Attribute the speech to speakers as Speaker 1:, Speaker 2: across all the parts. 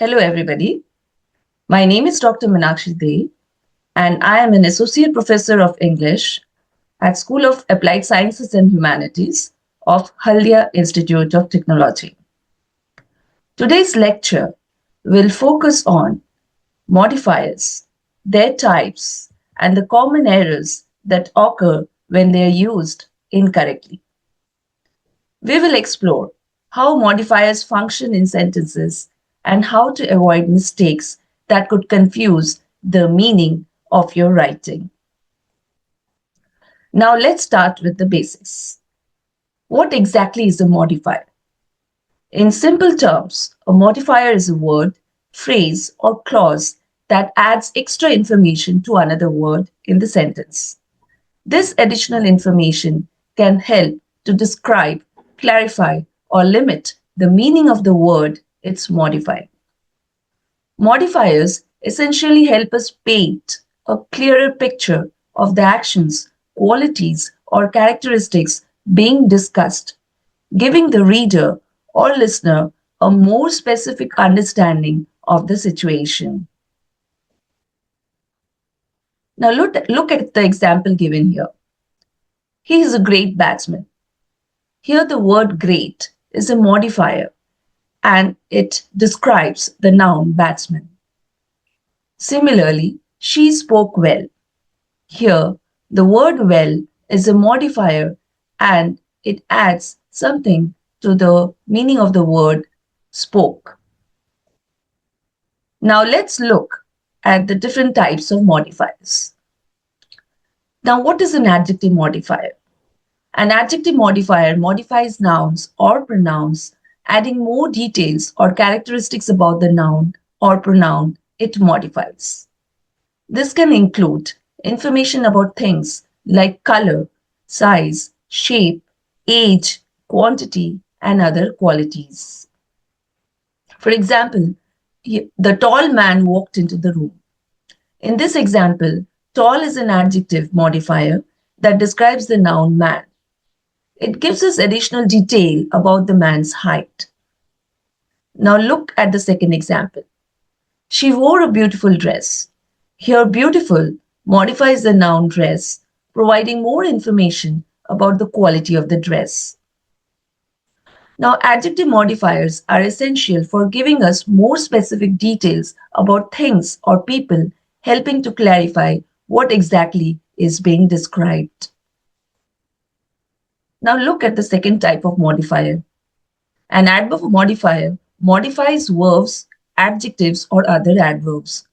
Speaker 1: Hello, everybody. My name is Dr. Meenakshi Dey, and I am an Associate Professor of English at School of Applied Sciences and Humanities of Haldia Institute of Technology. Today's lecture will focus on modifiers, their types, and the common errors that occur when they are used incorrectly. We will explore how modifiers function in sentences and how to avoid mistakes that could confuse the meaning of your writing. Now let's start with the basics. What exactly is a modifier? In simple terms, a modifier is a word, phrase, or clause that adds extra information to another word in the sentence. This additional information can help to describe, clarify, or limit the meaning of the word it's modifying. Modifiers essentially help us paint a clearer picture of the actions, qualities, or characteristics being discussed, giving the reader or listener a more specific understanding of the situation. Now look at the example given here. He is a great batsman. Here, the word great is a modifier and it describes the noun batsman. Similarly, she spoke well. Here, the word well is a modifier and it adds something to the meaning of the word spoke. Now, let's look at the different types of modifiers. Now, what is an adjective modifier? An adjective modifier modifies nouns or pronouns, adding more details or characteristics about the noun or pronoun it modifies. This can include information about things like color, size, shape, age, quantity, and other qualities. For example, the tall man walked into the room. In this example, tall is an adjective modifier that describes the noun man. It gives us additional detail about the man's height. Now look at the second example. She wore a beautiful dress. Here, beautiful modifies the noun dress, providing more information about the quality of the dress. Now, adjective modifiers are essential for giving us more specific details about things or people, helping to clarify what exactly is being described. Now look at the second type of modifier. An adverb modifier modifies verbs, adjectives, or other adverbs.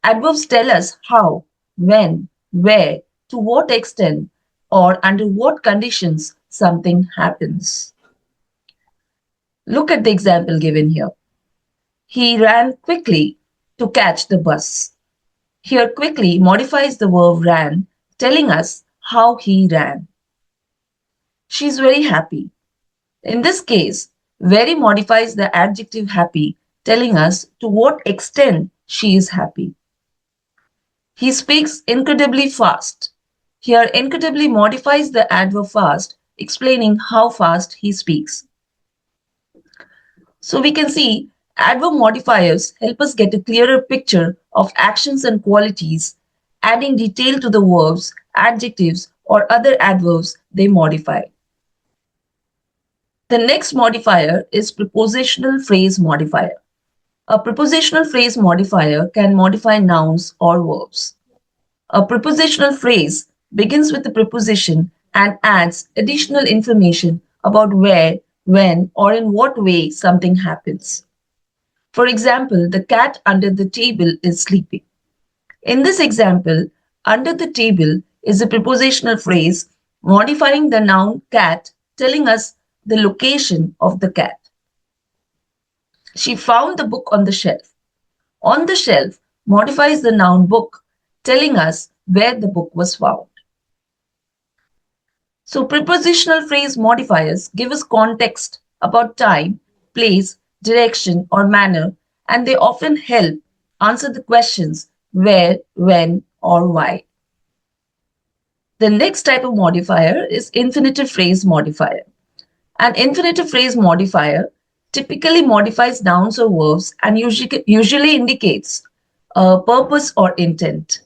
Speaker 1: Adverbs tell us how, when, where, to what extent, or under what conditions something happens. Look at the example given here. He ran quickly to catch the bus. Here, quickly modifies the verb ran, telling us how he ran. She's very happy. In this case, very modifies the adjective happy, telling us to what extent she is happy. He speaks incredibly fast. Here, incredibly modifies the adverb fast, explaining how fast he speaks. So we can see adverb modifiers help us get a clearer picture of actions and qualities, adding detail to the verbs, adjectives, or other adverbs they modify. The next modifier is prepositional phrase modifier. A prepositional phrase modifier can modify nouns or verbs. A prepositional phrase begins with a preposition and adds additional information about where, when, or in what way something happens. For example, the cat under the table is sleeping. In this example, under the table is a prepositional phrase modifying the noun cat, telling us the location of the cat. She found the book on the shelf. On the shelf modifies the noun book, telling us where the book was found. So prepositional phrase modifiers give us context about time, place, direction, or manner, and they often help answer the questions where, when, or why. The next type of modifier is infinitive phrase modifier. An infinitive phrase modifier typically modifies nouns or verbs and usually indicates purpose or intent.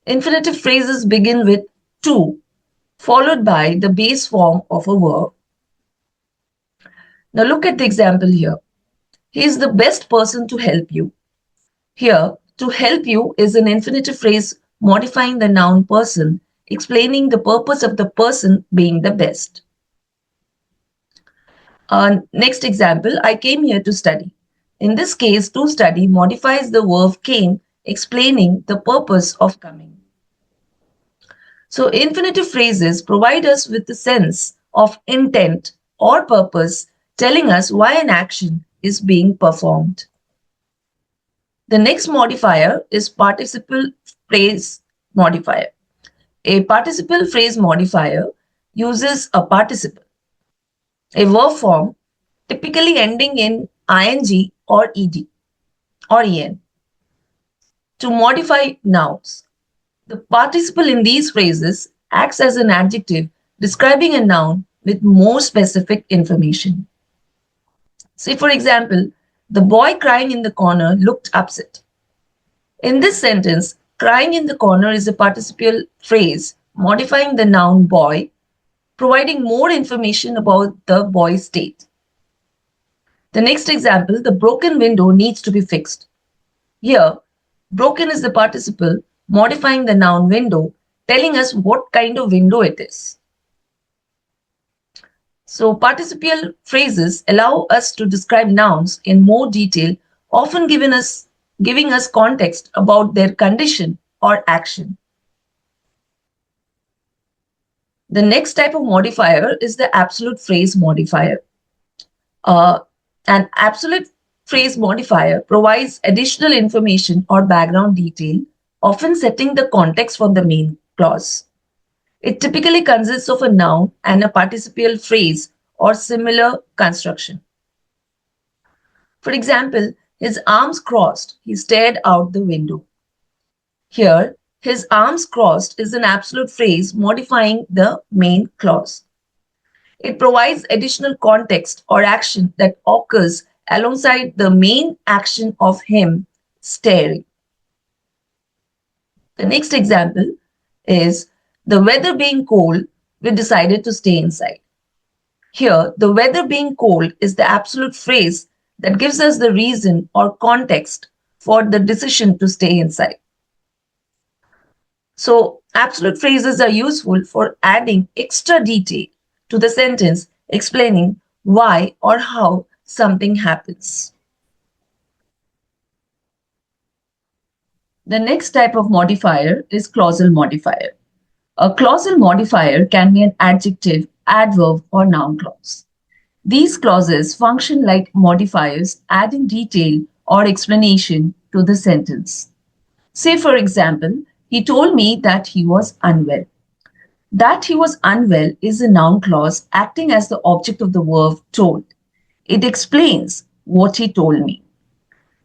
Speaker 1: Infinitive phrases begin with to, followed by the base form of a verb. Now look at the example here. He is the best person to help you. Here, to help you is an infinitive phrase modifying the noun person, explaining the purpose of the person being the best. Next example, I came here to study. In this case, to study modifies the verb came, explaining the purpose of coming. So, infinitive phrases provide us with the sense of intent or purpose, telling us why an action is being performed. The next modifier is participle phrase modifier. A participle phrase modifier uses a participle, a verb form typically ending in ing or ed or en, to modify nouns. The participle in these phrases acts as an adjective describing a noun with more specific information. Say, for example, the boy crying in the corner looked upset. In this sentence, crying in the corner is a participial phrase modifying the noun boy, providing more information about the boy's state. The next example, the broken window needs to be fixed. Here, broken is the participle modifying the noun window, telling us what kind of window it is. So, participial phrases allow us to describe nouns in more detail, often giving us context about their condition or action. The next type of modifier is the absolute phrase modifier. An absolute phrase modifier provides additional information or background detail, often setting the context for the main clause. It typically consists of a noun and a participial phrase or similar construction. For example, his arms crossed, he stared out the window. Here, his arms crossed is an absolute phrase modifying the main clause. It provides additional context or action that occurs alongside the main action of him staring. The next example is the weather being cold, we decided to stay inside. Here, the weather being cold is the absolute phrase that gives us the reason or context for the decision to stay inside. So, absolute phrases are useful for adding extra detail to the sentence explaining why or how something happens. The next type of modifier is clausal modifier. A clausal modifier can be an adjective, adverb, or noun clause. These clauses function like modifiers, adding detail or explanation to the sentence. Say, for example, he told me that he was unwell. That he was unwell is a noun clause acting as the object of the verb told. It explains what he told me.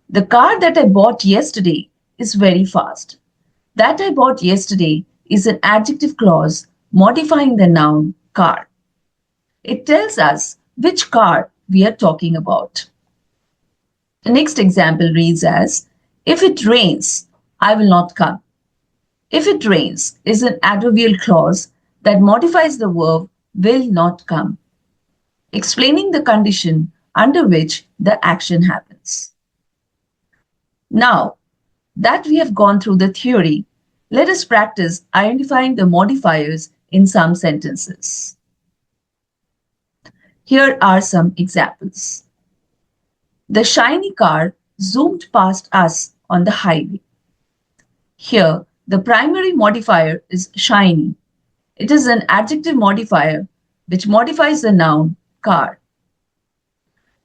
Speaker 1: The car that I bought yesterday is very fast. That I bought yesterday is an adjective clause modifying the noun car. It tells us which car we are talking about. The next example reads as, if it rains, I will not come. If it rains is an adverbial clause that modifies the verb will not come, explaining the condition under which the action happens. Now that we have gone through the theory, let us practice identifying the modifiers in some sentences. Here are some examples. The shiny car zoomed past us on the highway. Here, the primary modifier is shiny. It is an adjective modifier which modifies the noun car.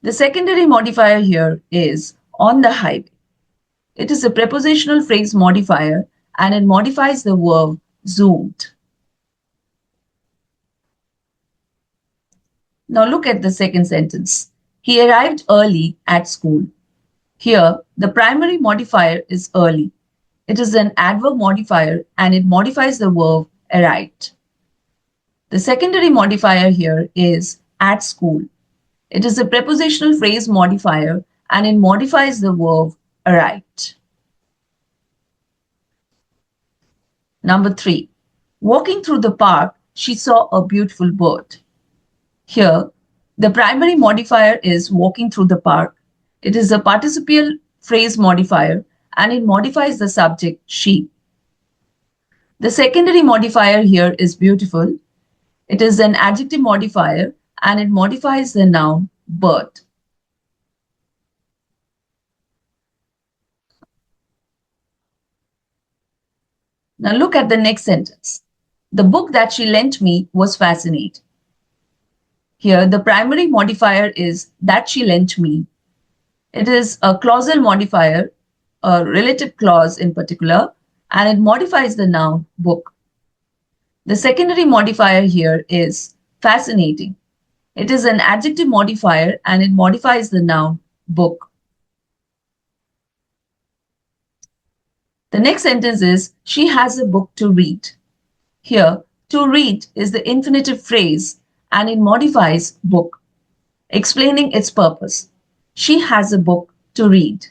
Speaker 1: The secondary modifier here is on the highway. It is a prepositional phrase modifier and it modifies the verb zoomed. Now look at the second sentence. He arrived early at school. Here, the primary modifier is early. It is an adverb modifier and it modifies the verb arrived. The secondary modifier here is at school. It is a prepositional phrase modifier and it modifies the verb write. Number 3. Walking through the park, she saw a beautiful bird. Here, the primary modifier is walking through the park. It is a participial phrase modifier and it modifies the subject she. The secondary modifier here is beautiful. It is an adjective modifier and it modifies the noun bird. Now look at the next sentence. The book that she lent me was fascinating. Here, the primary modifier is that she lent me. It is a clausal modifier, a relative clause in particular, and it modifies the noun book. The secondary modifier here is fascinating. It is an adjective modifier and it modifies the noun book. The next sentence is, she has a book to read. Here, to read is the infinitive phrase and it modifies book, explaining its purpose. She has a book to read.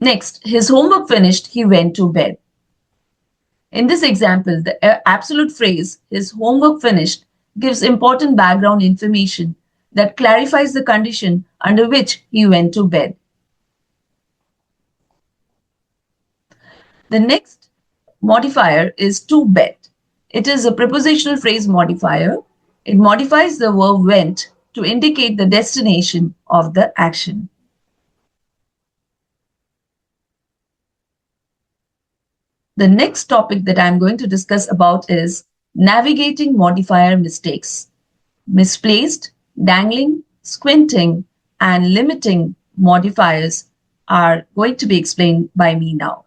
Speaker 1: Next, his homework finished, he went to bed. In this example, the absolute phrase, his homework finished, gives important background information that clarifies the condition under which he went to bed. The next modifier is to bed. It is a prepositional phrase modifier. It modifies the verb went to indicate the destination of the action. The next topic that I'm going to discuss about is navigating modifier mistakes. Misplaced, dangling, squinting, and limiting modifiers are going to be explained by me now.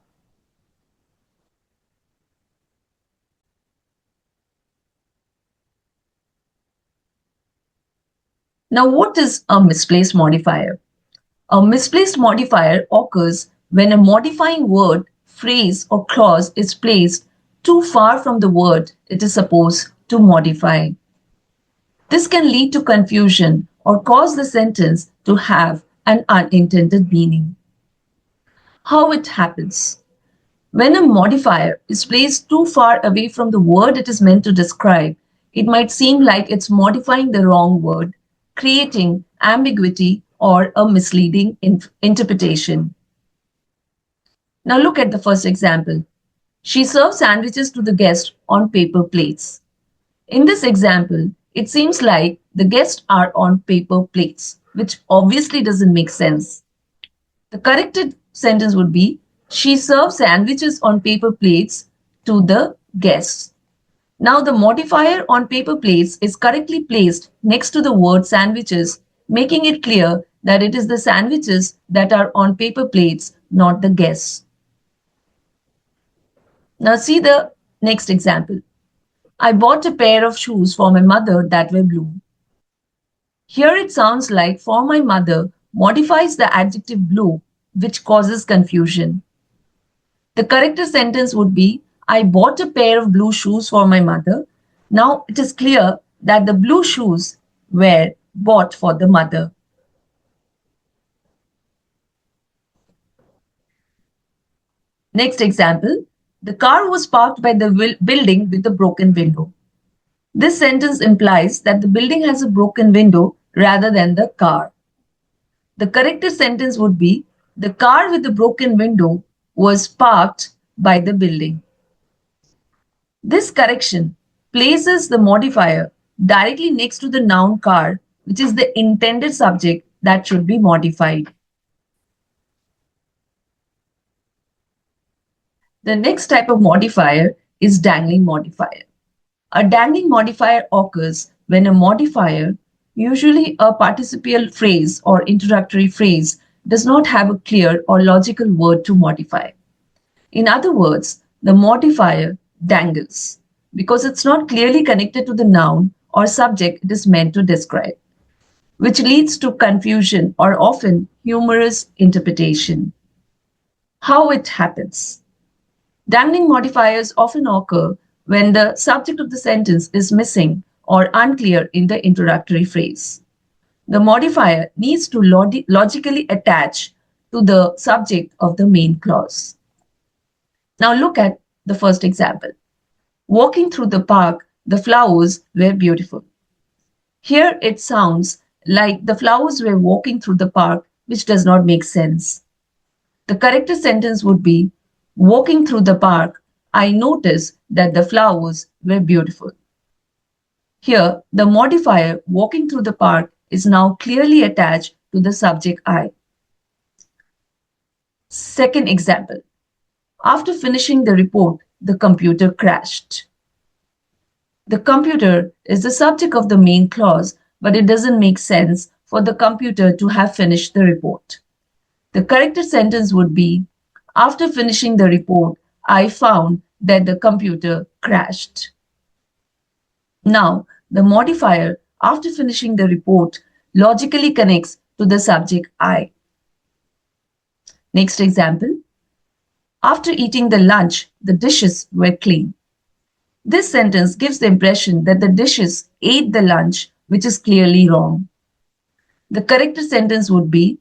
Speaker 1: Now, what is a misplaced modifier? A misplaced modifier occurs when a modifying word, phrase, or clause is placed too far from the word it is supposed to modify. This can lead to confusion or cause the sentence to have an unintended meaning. How it happens? When a modifier is placed too far away from the word it is meant to describe, it might seem like it's modifying the wrong word, creating ambiguity or a misleading interpretation. Now look at the first example. She served sandwiches to the guests on paper plates. In this example, it seems like the guests are on paper plates, which obviously doesn't make sense. The corrected sentence would be, she served sandwiches on paper plates to the guests. Now the modifier on paper plates is correctly placed next to the word sandwiches, making it clear that it is the sandwiches that are on paper plates, not the guests. Now see the next example. I bought a pair of shoes for my mother that were blue. Here it sounds like for my mother modifies the adjective blue, which causes confusion. The correct sentence would be, I bought a pair of blue shoes for my mother. Now it is clear that the blue shoes were bought for the mother. Next example, the car was parked by the building with a broken window. This sentence implies that the building has a broken window rather than the car. The correct sentence would be, the car with the broken window was parked by the building. This correction places the modifier directly next to the noun car, which is the intended subject that should be modified. The next type of modifier is dangling modifier. A dangling modifier occurs when a modifier, usually a participial phrase or introductory phrase, does not have a clear or logical word to modify. In other words, the modifier dangles because it's not clearly connected to the noun or subject it is meant to describe, which leads to confusion or often humorous interpretation. How it happens? Dangling modifiers often occur when the subject of the sentence is missing or unclear in the introductory phrase. The modifier needs to logically attach to the subject of the main clause. Now look at the first example. Walking through the park, the flowers were beautiful. Here it sounds like the flowers were walking through the park, which does not make sense. The correct sentence would be, walking through the park, I noticed that the flowers were beautiful. Here, the modifier walking through the park is now clearly attached to the subject I. Second example. After finishing the report, the computer crashed. The computer is the subject of the main clause, but it doesn't make sense for the computer to have finished the report. The correct sentence would be, after finishing the report, I found that the computer crashed. Now, the modifier, after finishing the report, logically connects to the subject I. Next example. After eating the lunch, the dishes were clean. This sentence gives the impression that the dishes ate the lunch, which is clearly wrong. The correct sentence would be,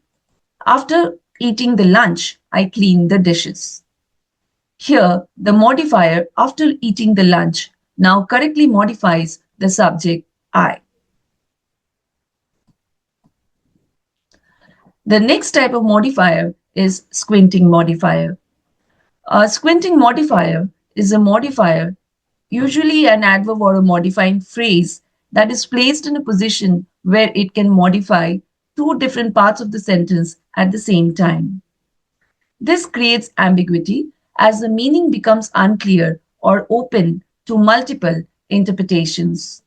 Speaker 1: after eating the lunch, I cleaned the dishes. Here, the modifier after eating the lunch now correctly modifies the subject I. The next type of modifier is squinting modifier. A squinting modifier is a modifier, usually an adverb or a modifying phrase, that is placed in a position where it can modify two different parts of the sentence at the same time. This creates ambiguity as the meaning becomes unclear or open to multiple interpretations.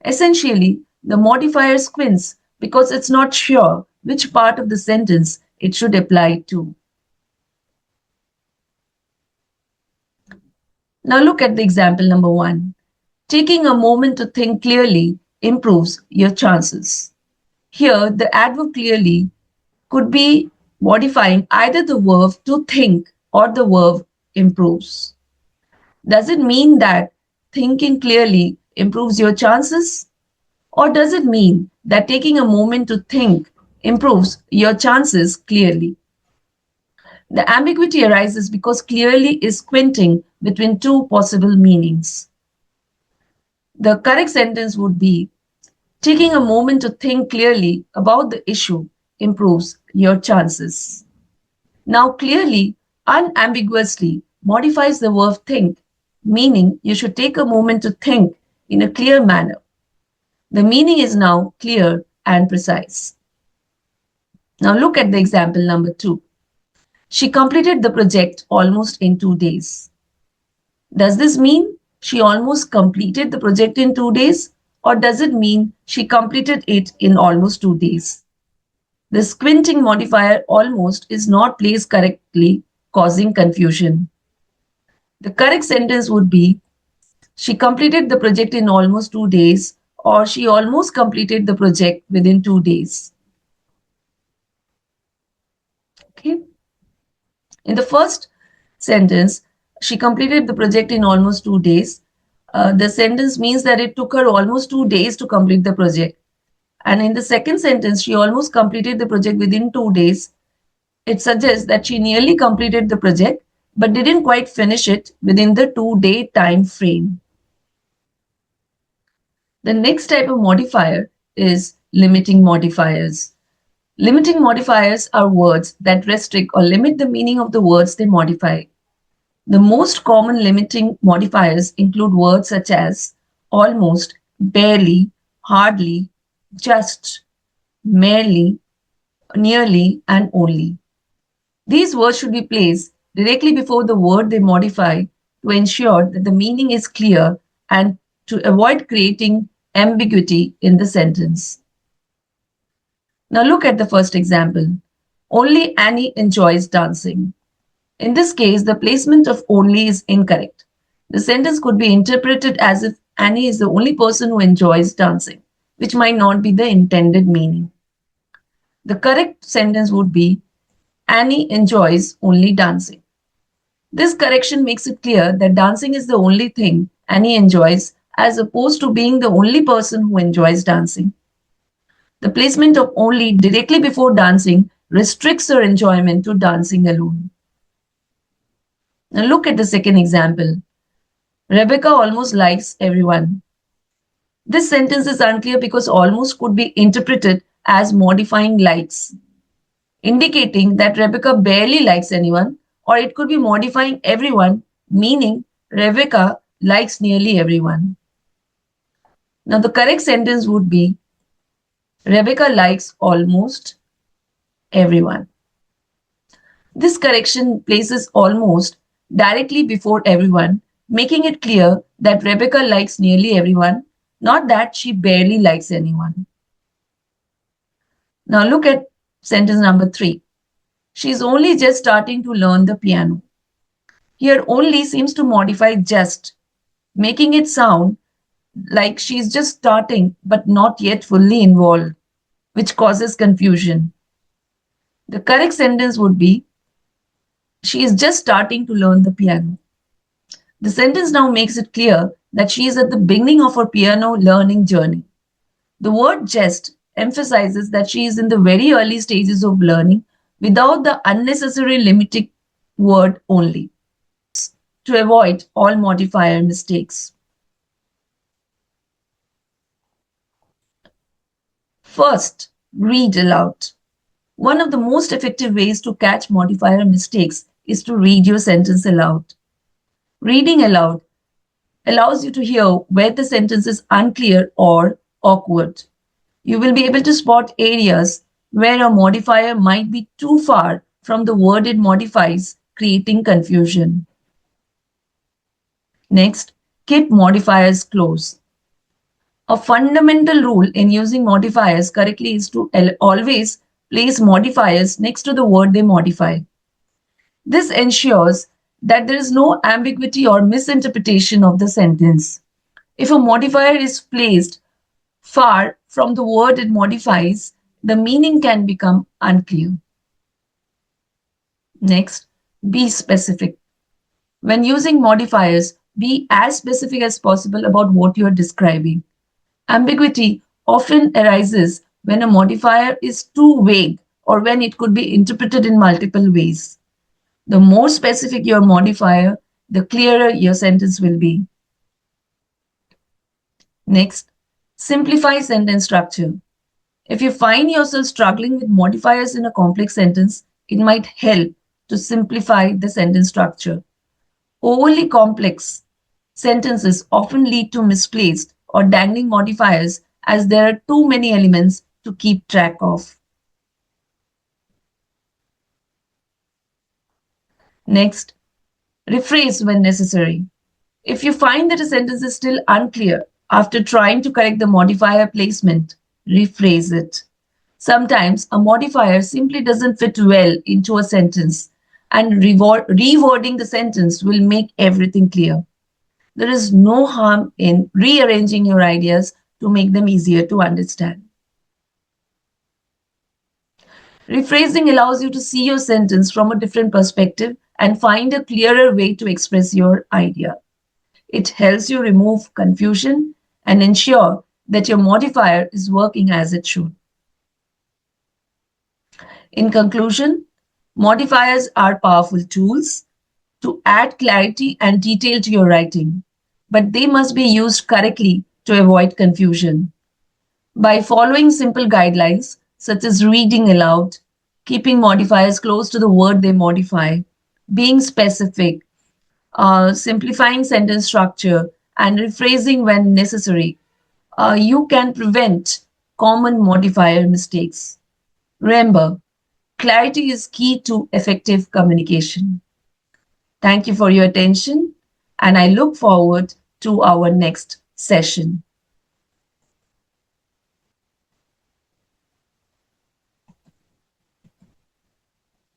Speaker 1: Essentially, the modifier squints because it's not sure which part of the sentence it should apply to. Now look at the example number 1. Taking a moment to think clearly improves your chances. Here, the adverb clearly could be modifying either the verb to think or the verb improves. Does it mean that thinking clearly improves your chances? Or does it mean that taking a moment to think improves your chances clearly? The ambiguity arises because clearly is squinting between two possible meanings. The correct sentence would be, taking a moment to think clearly about the issue improves your chances. Now, clearly, unambiguously modifies the verb think, meaning you should take a moment to think in a clear manner. The meaning is now clear and precise. Now, look at the example number 2. She completed the project almost in 2 days. Does this mean she almost completed the project in 2 days, or does it mean she completed it in almost 2 days? The squinting modifier almost is not placed correctly, causing confusion. The correct sentence would be, she completed the project in almost 2 days, or she almost completed the project within 2 days. Okay. In the first sentence, she completed the project in almost 2 days. The sentence means that it took her almost 2 days to complete the project. And in the second sentence, she almost completed the project within 2 days. It suggests that she nearly completed the project, but didn't quite finish it within the 2-day time frame. The next type of modifier is limiting modifiers. Limiting modifiers are words that restrict or limit the meaning of the words they modify. The most common limiting modifiers include words such as almost, barely, hardly, just, merely, nearly, and only. These words should be placed directly before the word they modify to ensure that the meaning is clear and to avoid creating ambiguity in the sentence. Now look at the first example. Only Annie enjoys dancing. In this case, the placement of only is incorrect. The sentence could be interpreted as if Annie is the only person who enjoys dancing, which might not be the intended meaning. The correct sentence would be, Annie enjoys only dancing. This correction makes it clear that dancing is the only thing Annie enjoys, as opposed to being the only person who enjoys dancing. The placement of only directly before dancing restricts her enjoyment to dancing alone. Now look at the second example. Rebecca almost likes everyone. This sentence is unclear because almost could be interpreted as modifying likes, indicating that Rebecca barely likes anyone, or it could be modifying everyone, meaning Rebecca likes nearly everyone. Now, the correct sentence would be Rebecca likes almost everyone. This correction places almost directly before everyone, making it clear that Rebecca likes nearly everyone, not that she barely likes anyone. Now, look at sentence number 3. She's only just starting to learn the piano. Here, only seems to modify just, making it sound like she's just starting but not yet fully involved, which causes confusion. The correct sentence would be, she is just starting to learn the piano. The sentence now makes it clear that she is at the beginning of her piano learning journey. The word just emphasizes that she is in the very early stages of learning without the unnecessary limiting word only, to avoid all modifier mistakes. First, read aloud. One of the most effective ways to catch modifier mistakes is to read your sentence aloud. Reading aloud allows you to hear where the sentence is unclear or awkward. You will be able to spot areas where a modifier might be too far from the word it modifies, creating confusion. Next, keep modifiers close. A fundamental rule in using modifiers correctly is to always place modifiers next to the word they modify. This ensures that there is no ambiguity or misinterpretation of the sentence. If a modifier is placed far from the word it modifies, the meaning can become unclear. Next, be specific. When using modifiers, be as specific as possible about what you are describing. Ambiguity often arises when a modifier is too vague or when it could be interpreted in multiple ways. The more specific your modifier, the clearer your sentence will be. Next, simplify sentence structure. If you find yourself struggling with modifiers in a complex sentence, it might help to simplify the sentence structure. Overly complex sentences often lead to misplaced or dangling modifiers as there are too many elements to keep track of. Next, rephrase when necessary. If you find that a sentence is still unclear after trying to correct the modifier placement, rephrase it. Sometimes a modifier simply doesn't fit well into a sentence, and rewording the sentence will make everything clear. There is no harm in rearranging your ideas to make them easier to understand. Rephrasing allows you to see your sentence from a different perspective and find a clearer way to express your idea. It helps you remove confusion and ensure that your modifier is working as it should. In conclusion, modifiers are powerful tools to add clarity and detail to your writing, but they must be used correctly to avoid confusion. By following simple guidelines such as reading aloud, keeping modifiers close to the word they modify, being specific, simplifying sentence structure, and rephrasing when necessary, you can prevent common modifier mistakes. Remember, clarity is key to effective communication. Thank you for your attention, and I look forward to our next session.